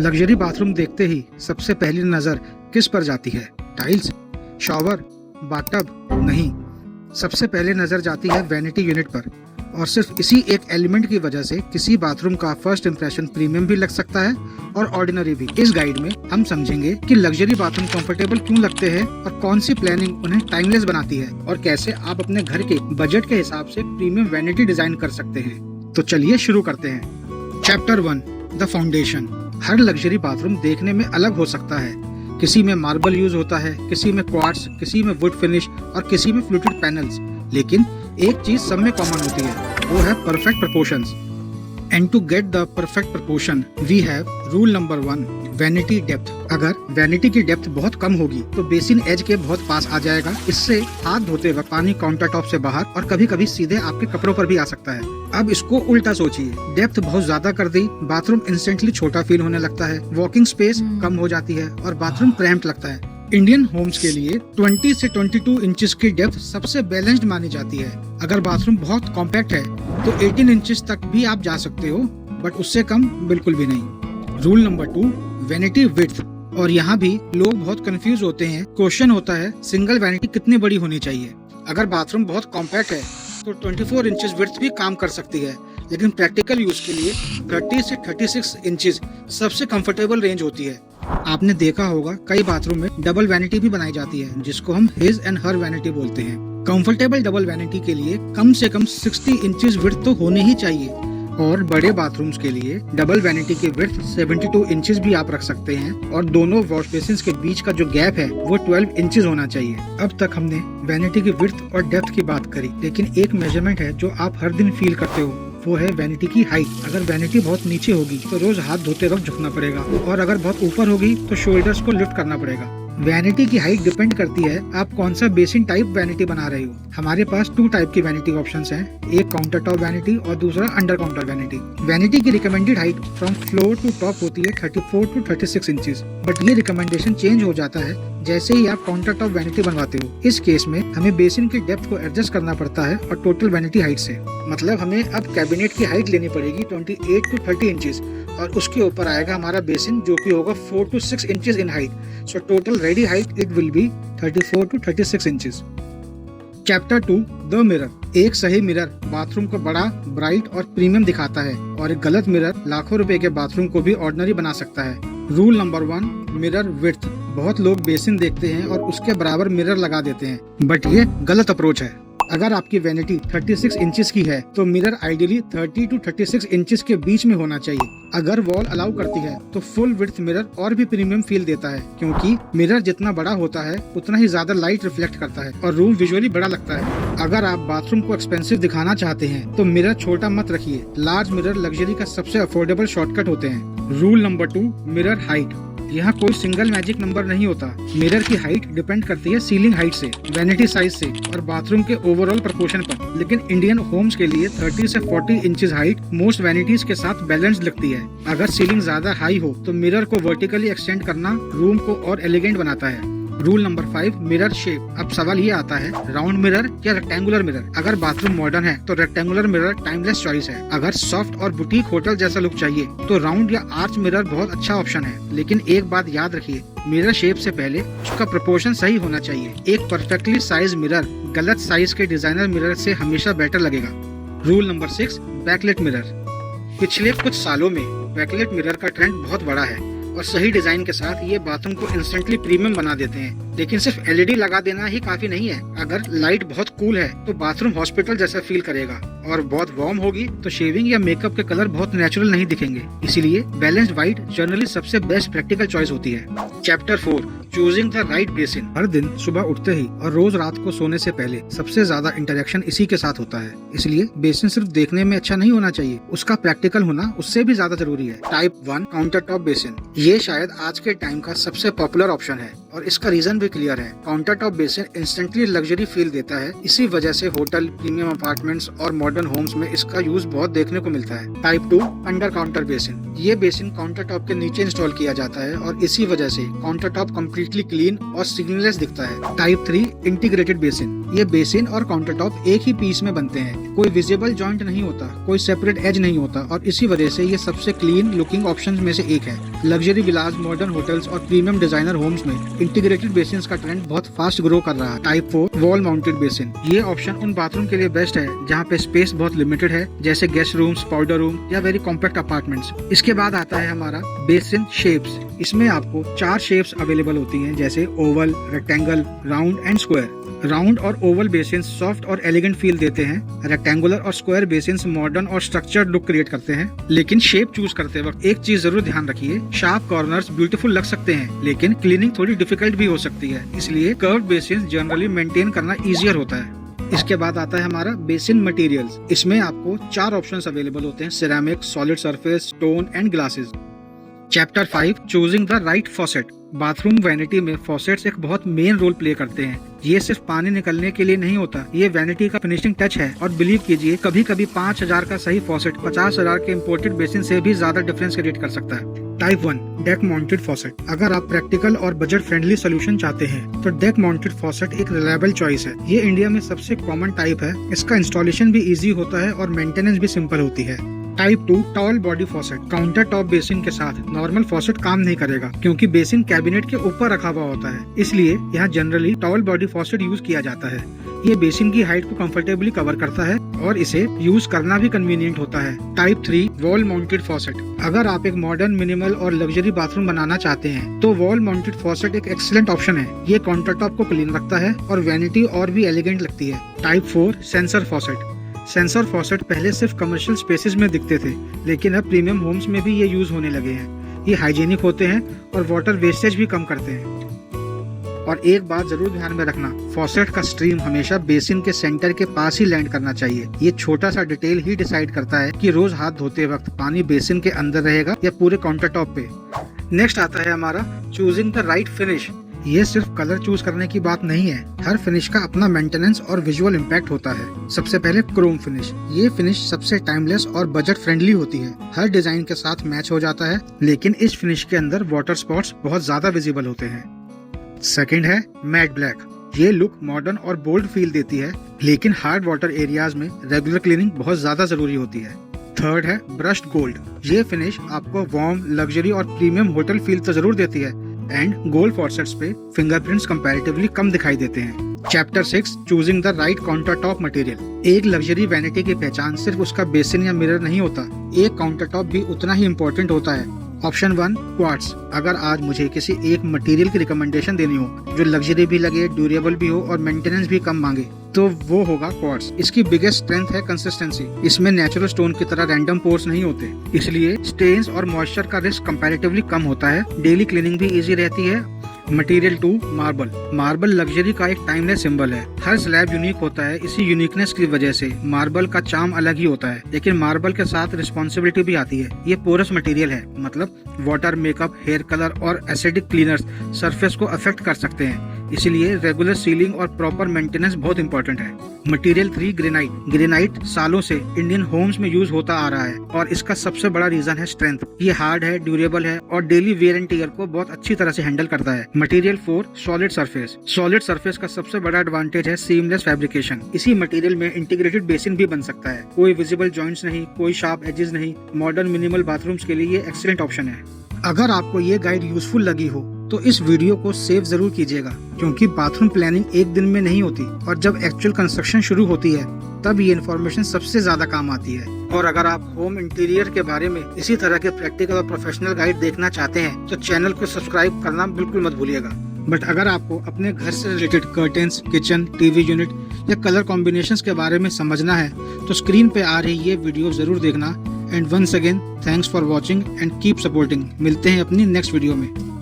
Luxury bathroom देखते ही सबसे पहली नजर किस पर जाती है? Tiles, shower, bathtub? नहीं, सबसे पहले नजर जाती है वैनिटी यूनिट पर। और सिर्फ इसी एक एलिमेंट की वजह से किसी बाथरूम का फर्स्ट इंप्रेशन प्रीमियम भी लग सकता है और ऑर्डिनरी भी। इस गाइड में हम समझेंगे कि लग्जरी बाथरूम कंफर्टेबल क्यों लगते हैं और कौन सी प्लानिंग उन्हें टाइमलेस बनाती है और कैसे आप अपने घर के बजट के हिसाब से प्रीमियम वैनिटी डिजाइन कर सकते हैं। तो चलिए शुरू करते हैं। Chapter 1, the foundation. Her luxury bathroom देखने में अलग हो सकता है। किसी में मार्बल यूज होता है, किसी में क्वार्ट्स, किसी में वुड फिनिश और किसी में फ्लूटेड पैनल्स। लेकिन एक चीज सब में कॉमन होती है, वो है perfect proportions. And to get the perfect proportion we have rule number 1, vanity depth. अगर वैनिटी की डेप्थ बहुत कम होगी तो बेसिन एज के बहुत पास आ जाएगा। इससे हाथ धोते वक्त पानी काउंटर टॉप से बाहर और कभी कभी सीधे आपके कपड़ों पर भी आ सकता है। अब इसको उल्टा सोचिए, डेप्थ बहुत ज्यादा कर दी, बाथरूम इंस्टेंटली छोटा फील होने लगता है, वॉकिंग स्पेस कम हो जाती है और बाथरूम क्रैम्प्ड लगता है। इंडियन होम्स के लिए 20 से 22 इंचेस की डेप्थ सबसे बैलेंस्ड मानी जाती है। अगर बाथरूम बहुत कॉम्पैक्ट है तो 18 इंचेस तक भी आप जा सकते हो, बट उससे कम बिल्कुल भी नहीं। Rule number 2, vanity width. और यहाँ भी लोग बहुत कंफ्यूज होते हैं। क्वेश्चन होता है सिंगल वैनिटी कितनी बड़ी होनी चाहिए। अगर बाथरूम बहुत कॉम्पैक्ट है तो 24 इंचेस विड्थ भी काम कर सकती है, लेकिन प्रैक्टिकल यूज के लिए 30 से 36 इंचेस सबसे कंफर्टेबल रेंज होती है। आपने देखा होगा कई बाथरूम में डबल वैनिटी भी बनाई जाती है, जिसको हम हिज एंड हर वैनिटी बोलते हैं। कंफर्टेबल डबल वैनिटी के लिए कम से कम 60 इंचेस विड्थ तो होने ही चाहिए। और बड़े बाथरूम्स के लिए डबल वैनिटी की विड्थ 72 इंचेस भी आप रख सकते हैं और दोनों वॉश बेसिन्स के बीच का जो गैप है वो 12 इंचेस होना चाहिए। अब तक हमने वैनिटी की विड्थ और डेप्थ की बात करी, लेकिन एक मेजरमेंट है जो आप हर दिन फील करते हो, वो है वैनिटी की हाइट। अगर वैनिटी बहुत नीचे होगी तो रोज हाथ धोते वक्त झुकना पड़ेगा, और अगर बहुत ऊपर होगी तो शोल्डर्स को लिफ्ट करना पड़ेगा। वैनिटी की हाइट डिपेंड करती है आप कौन सा बेसिन टाइप वैनिटी बना रहे हो। हमारे पास 2 टाइप की वैनिटी ऑप्शंस हैं, एक काउंटर टॉप वैनिटी और दूसरा अंडर काउंटर वैनिटी। वैनिटी की recommended height from floor to top होती है 34 टू 36 इंचेस, बट ये रिकमेंडेशन चेंज हो जाता है जैसे ही आप काउंटर टॉप वैनिटी बनवाते हो। इस केस में हमें बेसिन की डेप्थ को एडजस्ट करना पड़ता है और टोटल वैनिटी हाइट से। मतलब हमें अब कैबिनेट की हाइट लेनी पड़ेगी 28 टू 30 इंचेस और उसके ऊपर आएगा हमारा बेसिन जो कि होगा 4 to 6 inches in height. So total ready height it will be 34 to 36 inches. Chapter 2, the mirror. एक सही मिरर बाथरूम को बड़ा, ब्राइट और प्रीमियम दिखाता है, और एक गलत मिरर लाखों रुपए के बाथरूम को भी ऑर्डिनरी बना सकता है। Rule number 1, mirror width. बहुत लोग बेसिन देखते हैं और उसके बराबर मिरर लगा देते हैं, बट ये गलत अप्रोच है। अगर आपकी वैनिटी 36 इंचेस की है तो मिरर आइडियली 30 टू 36 इंचेस के बीच में होना चाहिए। अगर वॉल अलाउ करती है तो फुल विड्थ मिरर और भी प्रीमियम फील देता है, क्योंकि मिरर जितना बड़ा होता है उतना ही ज्यादा लाइट रिफ्लेक्ट करता है और रूम विजुअली बड़ा लगता है। अगर आप बाथरूम को एक्सपेंसिव दिखाना चाहते हैं तो मिरर छोटा मत रखिए। लार्ज मिरर लग्जरी का सबसे अफोर्डेबल शॉर्टकट होते हैं। Rule number 2, mirror height. यहाँ कोई सिंगल मैजिक नंबर नहीं होता। मिरर की हाइट डिपेंड करती है सीलिंग हाइट से, वैनिटी साइज से और बाथरूम के ओवरऑल प्रोपोर्शन पर। लेकिन इंडियन होम्स के लिए 30 से 40 इंचेस हाइट मोस्ट वैनिटीज के साथ बैलेंस्ड लगती है। अगर सीलिंग ज्यादा हाई हो तो मिरर को वर्टिकली एक्सटेंड करना रूम को और एलिगेंट बनाता है। Rule number 5, mirror shape. अब सवाल ये आता है, राउंड मिरर या रेक्टेंगुलर मिरर। अगर बाथरूम मॉडर्न है तो रेक्टेंगुलर मिरर टाइमलेस चॉइस है। अगर सॉफ्ट और बुटीक होटल जैसा लुक चाहिए तो राउंड या आर्च मिरर बहुत अच्छा ऑप्शन है। लेकिन एक बात याद रखिए, मिरर शेप से पहले उसका प्रोपोर्शन सही होना चाहिए। एक परफेक्टली साइज मिरर गलत साइज के डिजाइनर मिरर से हमेशा बेटर लगेगा। Rule number 6, backlight mirror. पिछले कुछ सालों में बैकलाइट मिरर का ट्रेंड बहुत बड़ा है और सही डिजाइन के साथ ये बाथरूम को इंस्टेंटली प्रीमियम बना देते हैं। लेकिन सिर्फ एलईडी लगा देना ही काफी नहीं है। अगर लाइट बहुत कूल है तो बाथरूम हॉस्पिटल जैसा फील करेगा, और बहुत वार्म होगी तो शेविंग या मेकअप के कलर बहुत नेचुरल नहीं दिखेंगे। इसीलिए बैलेंस्ड व्हाइट जनरली सबसे बेस्ट प्रैक्टिकल चॉइस होती है। Chapter 4, choosing the right basin. हर दिन सुबह उठते ही और रोज रात को सोने से पहले सबसे ज्यादा इंटरेक्शन इसी के साथ होता है। इसलिए बेसिन सिर्फ देखने में अच्छा नहीं होना चाहिए, उसका प्रैक्टिकल होना उससे भी ज्यादा जरूरी है। Type 1, counter top basin. ये शायद आज के टाइम का सबसे पॉपुलर ऑप्शन है और इसका रीजन भी क्लियर है। Counter top basin instantly luxury feel देता है। इसी वजह से होटल, प्रीमियम अपार्टमेंट्स और मॉडर्न होम्स में इसका यूज बहुत देखने को मिलता है। Type 2, under counter basin. ये बेसिन काउंटर टॉप के नीचे इंस्टॉल किया जाता है और इसी वजह से काउंटर टॉप कम्प्लीटली क्लीन और सिग्नलेस दिखता है। Type 3, integrated basin. ये बेसिन और काउंटरटॉप एक ही पीस में बनते हैं, कोई विजिबल जॉइंट नहीं होता, कोई सेपरेट एज नहीं होता और इसी वजह से ये सबसे क्लीन लुकिंग ऑप्शंस में से एक है। लग्जरी विलास, मॉडर्न होटल्स और प्रीमियम डिजाइनर होम्स में इंटीग्रेटेड बेसिन का ट्रेंड बहुत फास्ट ग्रो कर रहा है। टाइप 4 वॉल माउंटेड बेसिन, ये ऑप्शन उन बाथरूम के लिए बेस्ट है जहाँ पे स्पेस बहुत लिमिटेड है, जैसे गेस्ट रूम्स, पाउडर रूम या वेरी कॉम्पैक्ट अपार्टमेंट्स। इसके बाद आता है हमारा बेसिन शेप्स। इसमें आपको 4 शेप्स अवेलेबल होती हैं, जैसे Oval, rectangle, round and square. Round और ओवल बेसिन सॉफ्ट और एलिगेंट फील देते हैं। रेक्टेंगुलर और स्क्वायर बेसिन मॉडर्न और स्ट्रक्चर्ड लुक क्रिएट करते हैं। लेकिन शेप चूज करते वक्त एक चीज जरूर ध्यान रखिए, शार्प कॉर्नर्स ब्यूटीफुल लग सकते हैं लेकिन क्लीनिंग थोड़ी डिफिकल्ट भी हो सकती है, इसलिए कर्व्ड बेसिन जनरली मेंटेन करना इजियर होता है। इसके बाद आता है हमारा बेसिन मटेरियल्स। इसमें आपको 4 ऑप्शंस अवेलेबल होते हैं, ceramic, solid surface, stone and glasses. Chapter 5 choosing the right faucet. Bathroom vanity में फॉसेट्स एक बहुत मेन रोल प्ले करते हैं। ये सिर्फ पानी निकलने के लिए नहीं होता, ये वैनिटी का फिनिशिंग टच है। और बिलीव कीजिए, कभी कभी 5000 का सही फॉसेट 50,000 के इम्पोर्टेड बेसिन से भी ज्यादा डिफरेंस क्रिएट कर सकता है। Type 1 deck mounted faucet. अगर आप प्रैक्टिकल और बजट फ्रेंडली सोल्यूशन चाहते हैं तो डेक माउंटेड फॉसेट एक रिलायबल चॉइस है। ये इंडिया में सबसे कॉमन टाइप है। इसका इंस्टॉलेशन भी इजी होता है और मेंटेनेंस भी सिंपल होती है। Type 2 tall body faucet. Counter top basin के साथ नॉर्मल फॉसेट काम नहीं करेगा क्योंकि बेसिन कैबिनेट के ऊपर रखा हुआ होता है, इसलिए यहाँ generally tall body faucet use किया जाता है। ये बेसिन की हाइट को कंफर्टेबली कवर करता है और इसे यूज करना भी कन्वीनियंट होता है। Type 3 wall mounted faucet. अगर आप एक मॉडर्न, मिनिमल और लग्जरी बाथरूम बनाना चाहते हैं तो वॉल माउंटेड फॉसेट एक एक्सीलेंट ऑप्शन है। ये काउंटर टॉप को क्लीन रखता है और वैनिटी और भी एलिगेंट लगती है। Type 4 sensor faucet. Sensor faucet पहले सिर्फ कमर्शियल स्पेसेस में दिखते थे, लेकिन अब प्रीमियम होम्स में भी ये यूज होने लगे हैं। ये हाइजीनिक होते हैं और वाटर वेस्टेज भी कम करते हैं। और एक बात जरूर ध्यान में रखना, फॉसेट का स्ट्रीम हमेशा बेसिन के सेंटर के पास ही लैंड करना चाहिए। ये छोटा सा डिटेल ही डिसाइड करता है कि रोज हाथ धोते वक्त पानी बेसिन के अंदर रहेगा या पूरे काउंटर टॉप पे। नेक्स्ट आता है हमारा चूजिंग द राइट फिनिश। ये सिर्फ कलर चूज करने की बात नहीं है, हर फिनिश का अपना मेंटेनेंस और विजुअल इम्पैक्ट होता है। सबसे पहले क्रोम फिनिश। ये फिनिश सबसे टाइमलेस और बजट फ्रेंडली होती है, हर डिजाइन के साथ मैच हो जाता है, लेकिन इस फिनिश के अंदर वाटर स्पॉट्स बहुत ज्यादा विजिबल होते हैं। सेकंड है मैट ब्लैक। ये लुक मॉडर्न और बोल्ड फील देती है, लेकिन हार्ड वाटर एरियाज में रेगुलर क्लीनिंग बहुत ज्यादा जरूरी होती है। थर्ड है ब्रश्ड गोल्ड। ये फिनिश आपको वार्म, लग्जरी और प्रीमियम होटल फील तो जरूर देती है एंड गोल्ड फॉसेट्स पे फिंगरप्रिंट्स कंपैरेटिवली कम दिखाई देते हैं। Chapter 6 choosing the right countertop material. एक लग्जरी वैनिटी की पहचान सिर्फ उसका बेसिन या मिरर नहीं होता, एक काउंटरटॉप भी उतना ही इम्पोर्टेंट होता है। Option 1 quartz. अगर आज मुझे किसी एक मटेरियल की रिकमेंडेशन देनी हो जो लग्जरी भी लगे, ड्यूरेबल भी हो और मेंटेनेंस भी कम मांगे, तो वो होगा क्वार्ट्स। इसकी बिगेस्ट स्ट्रेंथ है कंसिस्टेंसी। इसमें नेचुरल स्टोन की तरह रैंडम पोर्स नहीं होते, इसलिए स्टेन्स और मॉइस्चर का रिस्क कंपैरेटिवली कम होता है। डेली क्लीनिंग भी इजी रहती है। Material 2 marble. मार्बल लग्जरी का एक टाइमलेस सिंबल है। हर स्लैब यूनिक होता है, इसी यूनिकनेस की वजह से मार्बल का चार्म अलग ही होता है। लेकिन मार्बल के साथ रिस्पॉन्सिबिलिटी भी आती है। ये पोरस मटेरियल है, मतलब वाटर, मेकअप, हेयर कलर और एसिडिक क्लीनर्स सरफेस को अफेक्ट कर सकते हैं, इसलिए रेगुलर सीलिंग और प्रॉपर मेंटेनेंस बहुत इंपॉर्टेंट है। Material 3 granite. ग्रेनाइट सालों से इंडियन होम्स में यूज होता आ रहा है और इसका सबसे बड़ा रीजन है स्ट्रेंथ। ये हार्ड है, ड्यूरेबल है और डेली वेयर एंड टियर को बहुत अच्छी तरह से हैंडल करता है। Material 4 solid surface. Solid surface का सबसे बड़ा एडवांटेज है सीमलेस फैब्रिकेशन। इसी मटेरियल में इंटीग्रेटेड बेसिन भी बन सकता है। कोई विजिबल जॉइंट्स नहीं, कोई शार्प एजेस नहीं। मॉडर्न मिनिमल बाथरूम्स के लिए ये एक्सीलेंट ऑप्शन है। अगर आपको ये गाइड यूजफुल लगी हो तो इस वीडियो को सेव जरूर कीजिएगा, क्योंकि बाथरूम प्लानिंग एक दिन में नहीं होती और जब एक्चुअल कंस्ट्रक्शन शुरू होती है तब ये इन्फॉर्मेशन सबसे ज्यादा काम आती है। और अगर आप होम इंटीरियर के बारे में इसी तरह के प्रैक्टिकल और प्रोफेशनल गाइड देखना चाहते हैं तो चैनल को सब्सक्राइब करना बिल्कुल मत भूलिएगा। बट अगर आपको अपने घर से related curtains, kitchen, TV unit या कलर कॉम्बिनेशंस के बारे में समझना है तो स्क्रीन पे आ रही ये वीडियो जरूर देखना। And once again thanks for watching and keep supporting. मिलते हैं अपनी नेक्स्ट वीडियो में।